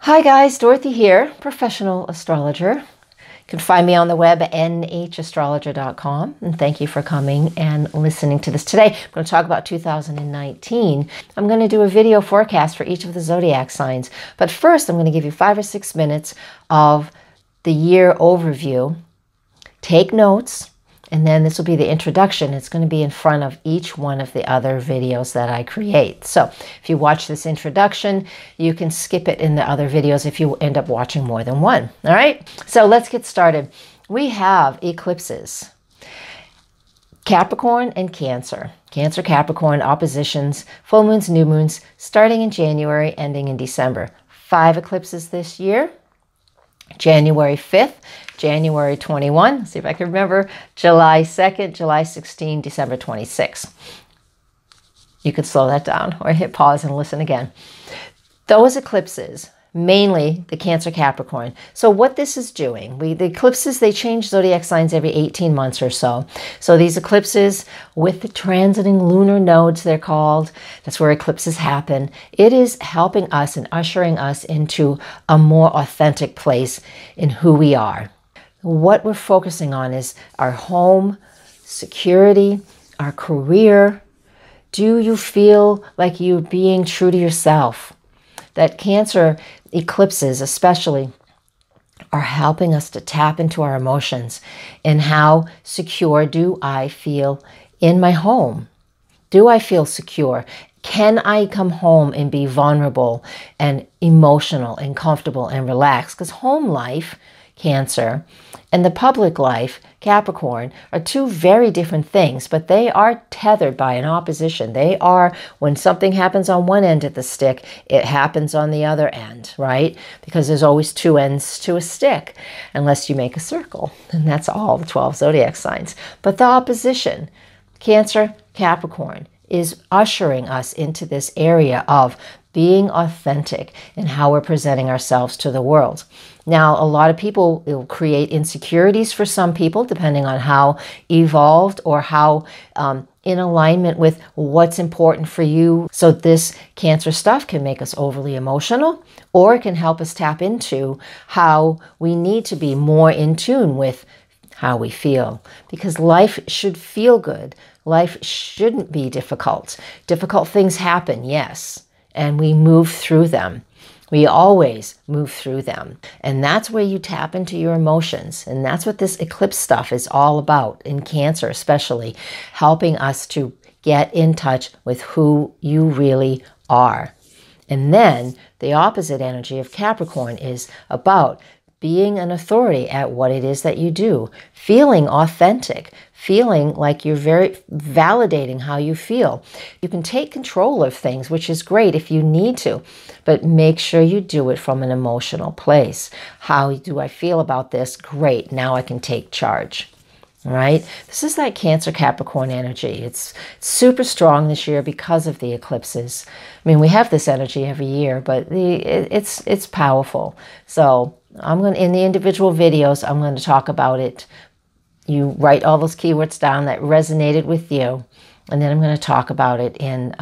Hi guys, Dorothy here, professional astrologer. You can find me on the web at nhastrologer.com. And thank you for coming and listening to this today. I'm going to talk about 2019. I'm going to do a video forecast for each of the zodiac signs. But first, I'm going to give you 5 or 6 minutes of the year overview. Take notes. And then this will be the introduction. It's going to be in front of each one of the other videos that I create. So if you watch this introduction, you can skip it in the other videos if you end up watching more than one. All right, so let's get started. We have eclipses. Capricorn and Cancer. Cancer, Capricorn, oppositions, full moons, new moons, starting in January, ending in December. 5 eclipses this year. January 5th, January 21, see if I can remember, July 2nd, July 16, December 26. You could slow that down or hit pause and listen again. Those eclipses, mainly the Cancer Capricorn. So what this is doing, the eclipses, they change zodiac signs every 18 months or so. So these eclipses with the transiting lunar nodes, they're called, that's where eclipses happen. It is helping us and ushering us into a more authentic place in who we are. What we're focusing on is our home, security, our career. Do you feel like you're being true to yourself? That Cancer eclipses especially are helping us to tap into our emotions and how secure do I feel in my home? Do I feel secure? Can I come home and be vulnerable and emotional and comfortable and relaxed? Because home life, Cancer, and the public life, Capricorn, are two very different things, but they are tethered by an opposition. They are, when something happens on one end of the stick, it happens on the other end, right? Because there's always 2 ends to a stick, unless you make a circle, and that's all the 12 zodiac signs. But the opposition, Cancer, Capricorn, is ushering us into this area of being authentic in how we're presenting ourselves to the world. Now, a lot of people, it will create insecurities for some people, depending on how evolved or how in alignment with what's important for you. So this Cancer stuff can make us overly emotional, or it can help us tap into how we need to be more in tune with how we feel. Because life should feel good. Life shouldn't be difficult. Difficult things happen, yes, and we move through them. We always move through them. And that's where you tap into your emotions. And that's what this eclipse stuff is all about, in Cancer especially, helping us to get in touch with who you really are. And then the opposite energy of Capricorn is about being an authority at what it is that you do, feeling authentic, feeling like you're very validating how you feel. You can take control of things, which is great if you need to, but make sure you do it from an emotional place. How do I feel about this? Great, now I can take charge. All right, this is that Cancer Capricorn energy. It's super strong this year because of the eclipses. I mean, we have this energy every year, but it's powerful. So I'm going to, in the individual videos, I'm going to talk about it. You write all those keywords down that resonated with you, and then I'm going to talk about it in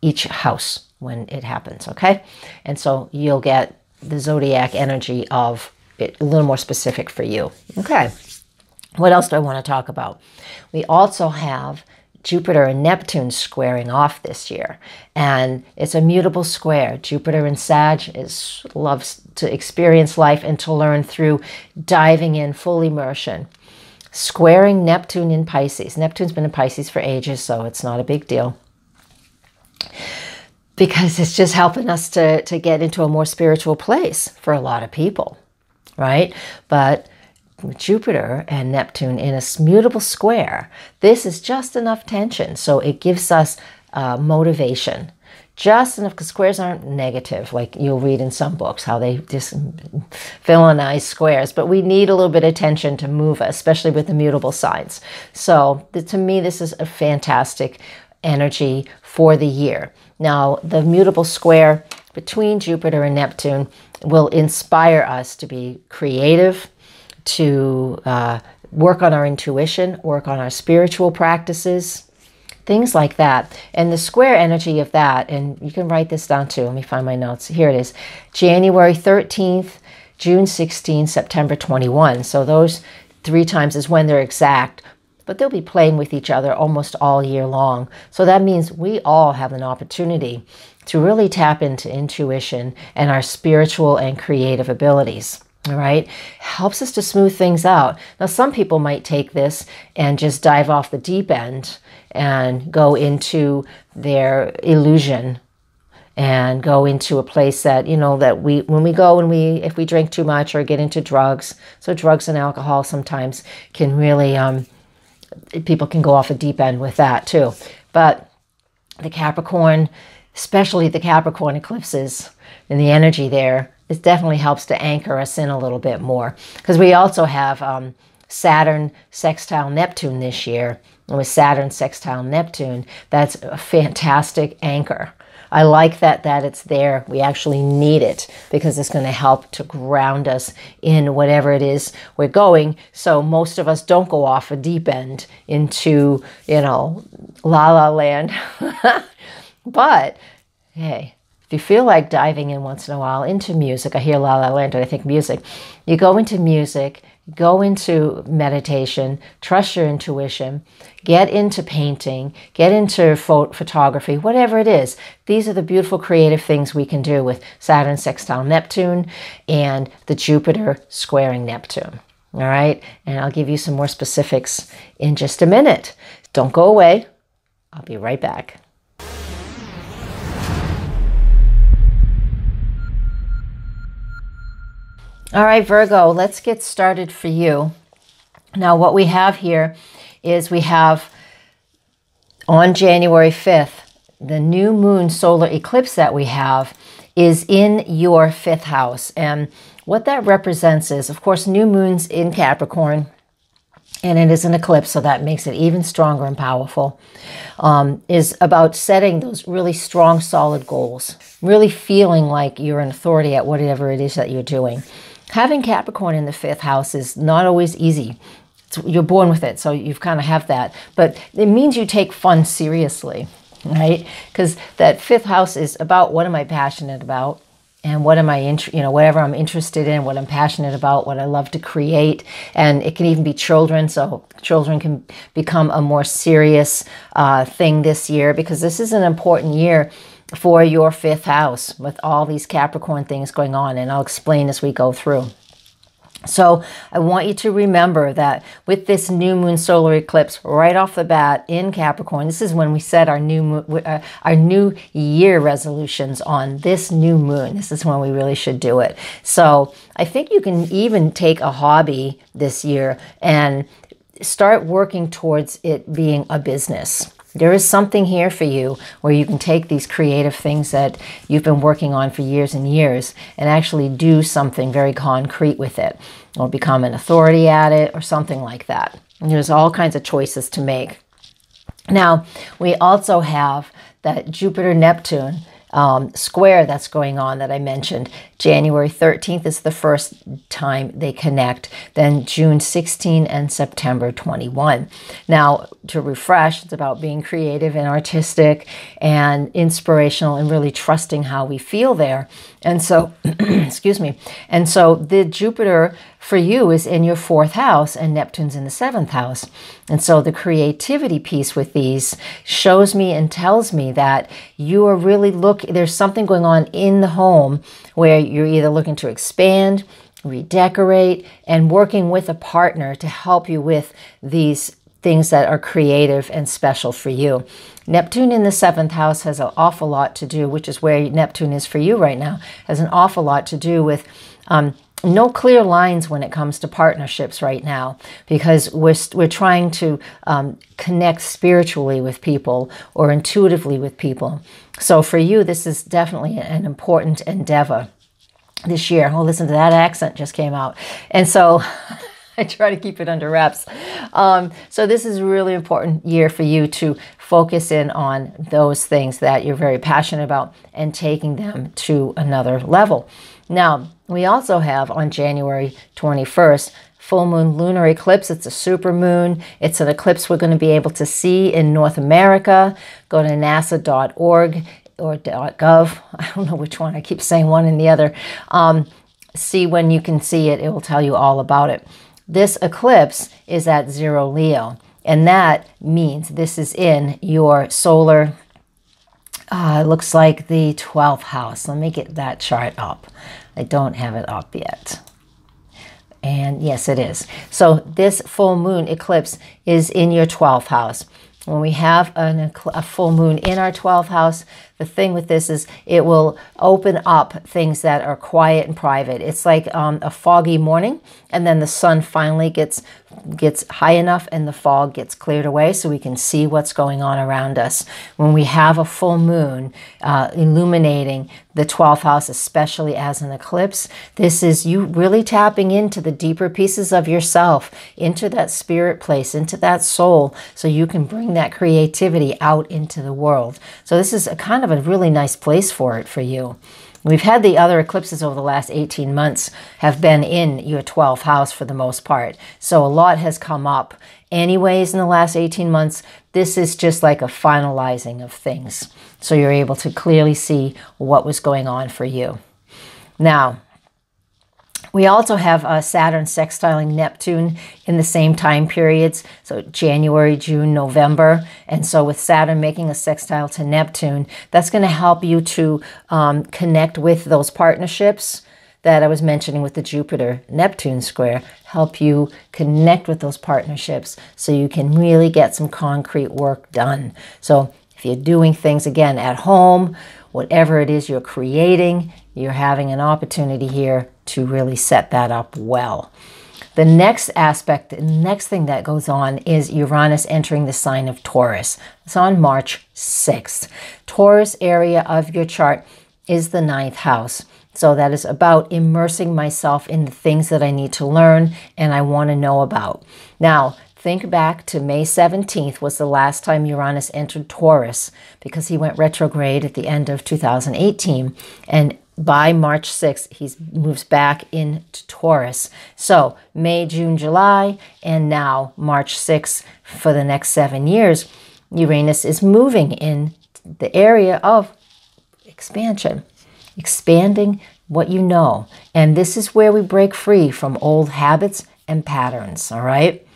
each house when it happens, okay? And so you'll get the zodiac energy of it a little more specific for you. Okay, what else do I want to talk about? We also have Jupiter and Neptune squaring off this year, and it's a mutable square. Jupiter in Sag loves to experience life and to learn through diving in, full immersion. Squaring Neptune in Pisces. Neptune's been in Pisces for ages, so it's not a big deal, because it's just helping us to get into a more spiritual place for a lot of people, right? But Jupiter and Neptune in a mutable square, this is just enough tension, so it gives us motivation. Just enough, because squares aren't negative, like you'll read in some books, how they just villainize squares, but we need a little bit of tension to move us, especially with the mutable signs. So to me, this is a fantastic energy for the year. Now, the mutable square between Jupiter and Neptune will inspire us to be creative, to work on our intuition, work on our spiritual practices, things like that. And the square energy of that, and you can write this down too. Let me find my notes. Here it is. January 13th, June 16, September 21. So those 3 times is when they're exact, but they'll be playing with each other almost all year long. So that means we all have an opportunity to really tap into intuition and our spiritual and creative abilities. All right, helps us to smooth things out. Now, some people might take this and just dive off the deep end and go into their illusion and go into a place that, you know, that when we go and if we drink too much or get into drugs. So drugs and alcohol sometimes can really, people can go off the deep end with that too. But the Capricorn, especially the Capricorn eclipses and the energy there, it definitely helps to anchor us in a little bit more. Because we also have Saturn sextile Neptune this year. And with Saturn sextile Neptune, that's a fantastic anchor. I like that it's there. We actually need it because it's going to help to ground us in whatever it is we're going. So most of us don't go off a deep end into, you know, la la land. But hey, if you feel like diving in once in a while into music, I hear La La Land and I think music. You go into music, go into meditation, trust your intuition, get into painting, get into photography, whatever it is. These are the beautiful creative things we can do with Saturn sextile Neptune and the Jupiter squaring Neptune. All right, and I'll give you some more specifics in just a minute. Don't go away. I'll be right back. All right, Virgo, let's get started for you. Now, what we have here is we have on January 5th, the new moon solar eclipse that we have is in your 5th house. And what that represents is, of course, new moon's in Capricorn, and it is an eclipse, so that makes it even stronger and powerful, is about setting those really strong, solid goals, really feeling like you're an authority at whatever it is that you're doing. Having Capricorn in the 5th house is not always easy. You're born with it, so you kind of have that. But it means you take fun seriously, right? Because that 5th house is about what am I passionate about, and what am I, whatever I'm interested in, what I'm passionate about, what I love to create. And it can even be children, so children can become a more serious thing this year, because this is an important year for your 5th house with all these Capricorn things going on, and I'll explain as we go through. So I want you to remember that with this new moon solar eclipse right off the bat in Capricorn, this is when we set our new year resolutions on this new moon. This is when we really should do it. So I think you can even take a hobby this year and start working towards it being a business. There is something here for you where you can take these creative things that you've been working on for years and years and actually do something very concrete with it, or become an authority at it or something like that. And there's all kinds of choices to make. Now, we also have that Jupiter-Neptune square that's going on that I mentioned. January 13th is the first time they connect, then June 16 and September 21. Now, to refresh, it's about being creative and artistic and inspirational and really trusting how we feel there. And so, excuse me, and so the Jupiter for you is in your 4th house and Neptune's in the 7th house. And so the creativity piece with these shows me and tells me that you are really there's something going on in the home where you're either looking to expand, redecorate, and working with a partner to help you with these things that are creative and special for you. Neptune in the 7th house has an awful lot to do, which is where Neptune is for you right now, has an awful lot to do with no clear lines when it comes to partnerships right now, because we're trying to connect spiritually with people or intuitively with people. So for you, this is definitely an important endeavor this year. Oh, listen to that accent just came out. And so I try to keep it under wraps. So this is a really important year for you to focus in on those things that you're very passionate about and taking them to another level. Now, we also have on January 21st, full moon lunar eclipse. It's a super moon. It's an eclipse we're going to be able to see in North America. Go to nasa.org or .gov. I don't know which one. I keep saying one and the other. See when you can see it. It will tell you all about it. This eclipse is at 0 Leo, and that means this is in your solar, it looks like the 12th house. Let me get that chart up. I don't have it up yet. And yes, it is. So this full moon eclipse is in your 12th house. When we have a full moon in our 12th house, the thing with this is it will open up things that are quiet and private. It's like a foggy morning, and then the sun finally gets high enough and the fog gets cleared away so we can see what's going on around us. When we have a full moon illuminating the 12th house, especially as an eclipse, this is you really tapping into the deeper pieces of yourself, into that spirit place, into that soul, so you can bring that creativity out into the world. So this is a kind of a really nice place for it for you. We've had the other eclipses over the last 18 months have been in your 12th house for the most part. So a lot has come up anyways in the last 18 months. This is just like a finalizing of things. So you're able to clearly see what was going on for you. Now, we also have Saturn sextiling Neptune in the same time periods, so January, June, November. And so with Saturn making a sextile to Neptune, that's going to help you to connect with those partnerships that I was mentioning with the Jupiter-Neptune square, help you connect with those partnerships so you can really get some concrete work done. So if you're doing things, again, at home, whatever it is you're creating, you're having an opportunity here to really set that up well. The next aspect, the next thing that goes on is Uranus entering the sign of Taurus. It's on March 6th. Taurus area of your chart is the 9th house. So that is about immersing myself in the things that I need to learn and I want to know about. Now, think back to May 17th was the last time Uranus entered Taurus, because he went retrograde at the end of 2018. And by March 6th, he moves back into Taurus. So May, June, July, and now March 6th for the next 7 years, Uranus is moving in the area of expansion, expanding what you know. And this is where we break free from old habits and patterns, all right?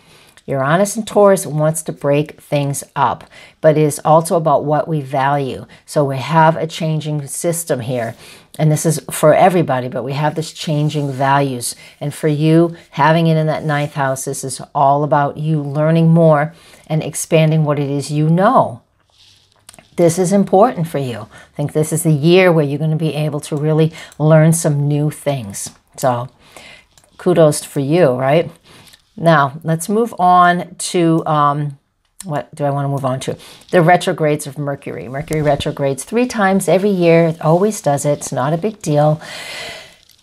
Uranus and Taurus wants to break things up, but it is also about what we value. So we have a changing system here, and this is for everybody, but we have this changing values. And for you, having it in that 9th house, this is all about you learning more and expanding what it is you know. This is important for you. I think this is the year where you're going to be able to really learn some new things. So kudos for you, right? Now, let's move on to, what do I want to move on to? The retrogrades of Mercury. Mercury retrogrades 3 times every year. It always does it. It's not a big deal.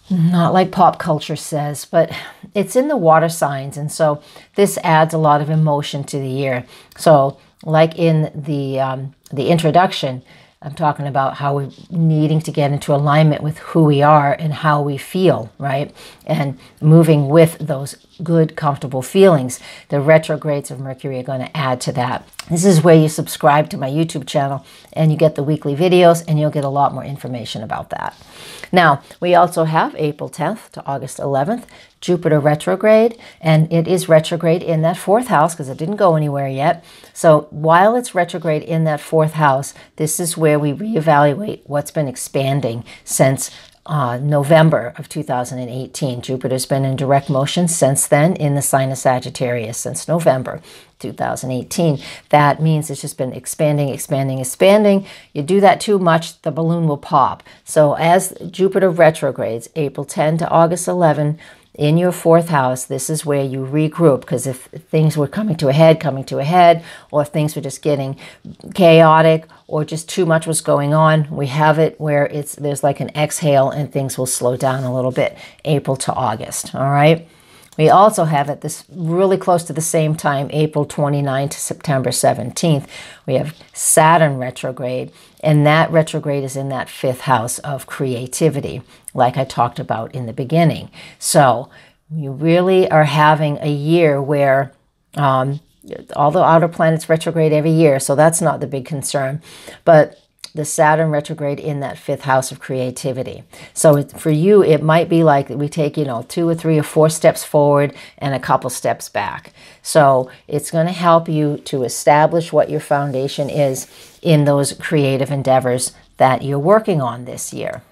Not like pop culture says, but it's in the water signs. And so this adds a lot of emotion to the year. So like in the introduction, I'm talking about how we're needing to get into alignment with who we are and how we feel, right? And moving with those good, comfortable feelings. The retrogrades of Mercury are going to add to that. This is where you subscribe to my YouTube channel and you get the weekly videos, and you'll get a lot more information about that. Now, we also have April 10th to August 11th, Jupiter retrograde, and it is retrograde in that 4th house because it didn't go anywhere yet. So while it's retrograde in that 4th house, this is where we reevaluate what's been expanding since November of 2018. Jupiter's been in direct motion since then in the sign of Sagittarius since November 2018. That means it's just been expanding, expanding, expanding. You do that too much, the balloon will pop. So as Jupiter retrogrades, April 10 to August 11, in your 4th house, this is where you regroup, because if things were coming to a head, or if things were just getting chaotic, or just too much was going on, we have it where there's like an exhale and things will slow down a little bit, April to August, all right? We also have at this really close to the same time, April 29 to September 17th, we have Saturn retrograde, and that retrograde is in that 5th house of creativity, like I talked about in the beginning. So You really are having a year where all the outer planets retrograde every year, so that's not the big concern. But the Saturn retrograde in that 5th house of creativity. So for you, it might be like we take, 2 or 3 or 4 steps forward and a couple steps back. So it's going to help you to establish what your foundation is in those creative endeavors that you're working on this year.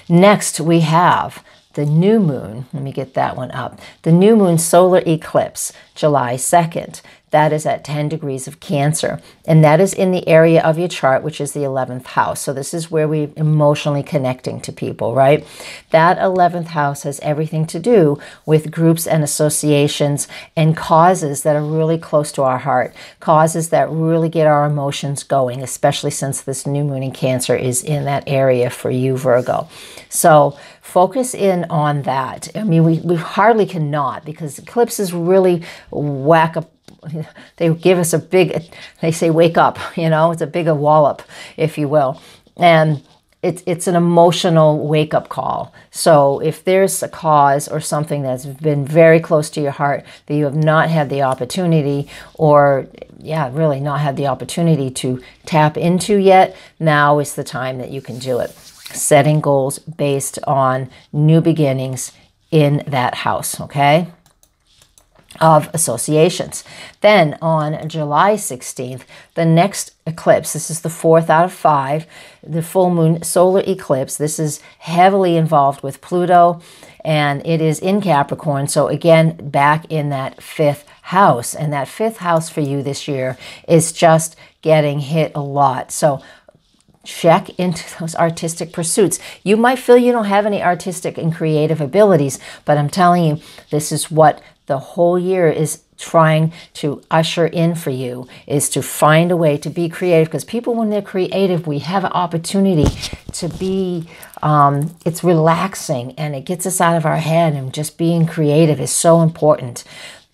Next, we have the new moon. Let me get that one up. The new moon solar eclipse, July 2nd. That is at 10 degrees of Cancer. And that is in the area of your chart, which is the 11th house. So this is where we're emotionally connecting to people, right? That 11th house has everything to do with groups and associations and causes that are really close to our heart, causes that really get our emotions going, especially since this new moon in Cancer is in that area for you, Virgo. So focus in on that. I mean, we hardly cannot, because eclipses really whack up. They give us a big, they say, wake up, it's a bigger wallop, if you will. And it's an emotional wake-up call. So if there's a cause or something that's been very close to your heart that you have not had the opportunity, or really not had the opportunity to tap into yet, now is the time that you can do it. Setting goals based on new beginnings in that house, okay? Of associations. Then on July 16th, the next eclipse, this is the 4th out of 5, the full moon solar eclipse. This is heavily involved with Pluto, and it is in Capricorn. So again, back in that 5th house. And that 5th house for you this year is just getting hit a lot. So check into those artistic pursuits. You might feel you don't have any artistic and creative abilities, but I'm telling you, this is what the whole year is trying to usher in for you, is to find a way to be creative. Because people, when they're creative, we have an opportunity to be, it's relaxing and it gets us out of our head, and just being creative is so important.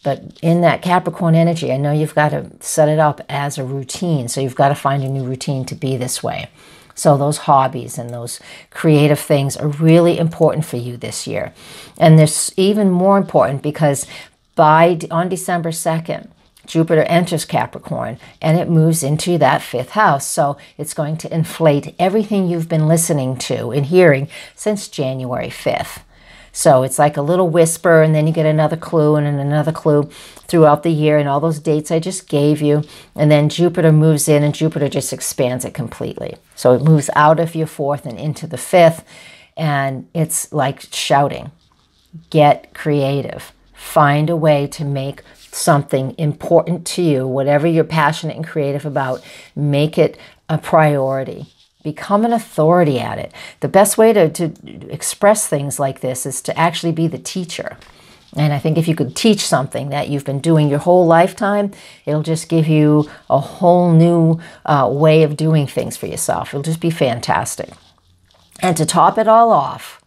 But in that Capricorn energy, I know you've got to set it up as a routine. So you've got to find a new routine to be this way. So those hobbies and those creative things are really important for you this year. And they're even more important because on December 2nd, Jupiter enters Capricorn and it moves into that 5th house. So it's going to inflate everything you've been listening to and hearing since January 5th. So it's like a little whisper, and then you get another clue and another clue throughout the year, and all those dates I just gave you. And then Jupiter moves in, and Jupiter just expands it completely. So it moves out of your 4th and into the 5th, and it's like shouting, get creative. Find a way to make something important to you, whatever you're passionate and creative about, make it a priority. Become an authority at it. The best way to express things like this is to actually be the teacher. And I think if you could teach something that you've been doing your whole lifetime, it'll just give you a whole new way of doing things for yourself. It'll just be fantastic. And to top it all off,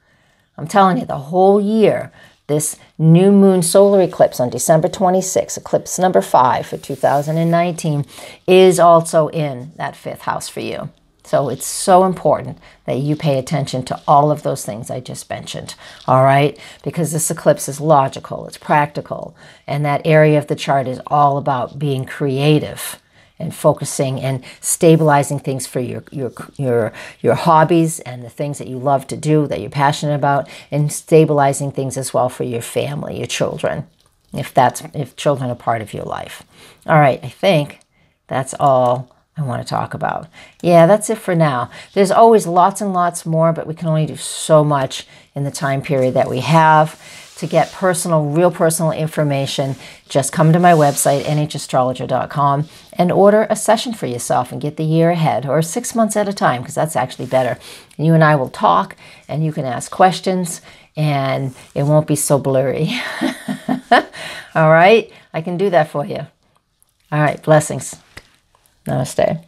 I'm telling you, the whole year, this new moon solar eclipse on December 26th, eclipse number 5 for 2019, is also in that 5th house for you. So it's so important that you pay attention to all of those things I just mentioned, all right? Because this eclipse is logical, it's practical, and that area of the chart is all about being creative and focusing and stabilizing things for your hobbies and the things that you love to do, that you're passionate about, and stabilizing things as well for your family, your children, if children are part of your life. All right, I think that's all I want to talk about. Yeah, that's it for now. There's always lots and lots more, but we can only do so much in the time period that we have. To get real personal information, just come to my website, nhastrologer.com, and order a session for yourself and get the year ahead, or 6 months at a time, because that's actually better. And you and I will talk, and you can ask questions, and it won't be so blurry. All right? I can do that for you. All right, blessings. Namaste.